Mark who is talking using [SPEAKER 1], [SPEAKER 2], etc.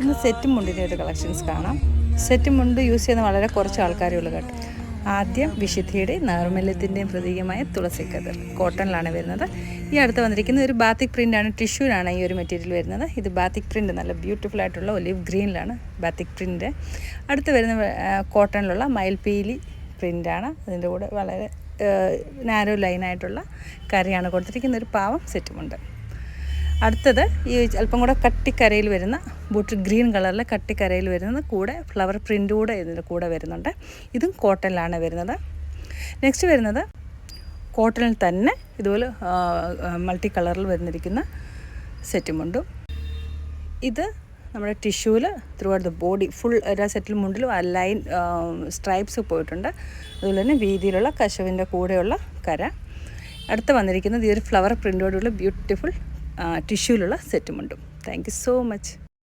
[SPEAKER 1] ഇന്ന് സെറ്റും മുണ്ടിൻ്റെ ഒരു കളക്ഷൻസ് കാണാം. സെറ്റും മുണ്ട് യൂസ് ചെയ്യുന്ന വളരെ കുറച്ച് ആൾക്കാരേ ഉള്ളൂ കേട്ടോ. ആദ്യം വിശുദ്ധിയുടെയും നൈർമല്യത്തിൻ്റെയും പ്രതീകമായ തുളസിക്കതിർ കോട്ടണിലാണ് വരുന്നത്. ഈ അടുത്ത് വന്നിരിക്കുന്നത് ഒരു ബാത്തിക് പ്രിൻ്റാണ്, ടിഷ്യൂലാണ് ഈ ഒരു മെറ്റീരിയൽ വരുന്നത്. ഇത് ബാത്തിക് പ്രിൻ്റ്, നല്ല ബ്യൂട്ടിഫുൾ ആയിട്ടുള്ള ഒലിവ് ഗ്രീനിലാണ് ബാത്തിക് പ്രിൻ്റ്. അടുത്ത് വരുന്ന കോട്ടണിലുള്ള മയിൽപീലി പ്രിൻ്റാണ്. അതിൻ്റെ കൂടെ വളരെ നാരോ ലൈനായിട്ടുള്ള കരയാണ് കൊടുത്തിരിക്കുന്ന ഒരു പാവം സെറ്റുമുണ്ട്. അടുത്തത് ഈ അല്പം കൂടെ കട്ടിക്കരയിൽ വരുന്ന ബൂട്ട് ഗ്രീൻ കളറിൽ കട്ടിക്കരയിൽ വരുന്നത്, കൂടെ ഫ്ലവർ പ്രിൻ്റ് കൂടെ ഇതിൻ്റെ കൂടെ വരുന്നുണ്ട്. ഇതും കോട്ടണിലാണ് വരുന്നത്. നെക്സ്റ്റ് വരുന്നത് കോട്ടണിൽ തന്നെ ഇതുപോലെ മൾട്ടി കളറിൽ വരുന്നിരിക്കുന്ന സെറ്റുമുണ്ടും. ഇത് നമ്മുടെ ടിഷ്യൂവിൽ throughout the body full എല്ലാ സെറ്റിൽ മുണ്ടിലും ആ ലൈൻ സ്ട്രൈപ്സ് പോയിട്ടുണ്ട്. അതുപോലെ തന്നെ വീതിയിലുള്ള കശവിൻ്റെ കൂടെയുള്ള കര. അടുത്ത് വന്നിരിക്കുന്നത് ഈ ഒരു ഫ്ലവർ പ്രിൻ്റോടുള്ള ബ്യൂട്ടിഫുൾ ടിഷ്യൂലുള്ള സെറ്റുമുണ്ടും. Thank you so much.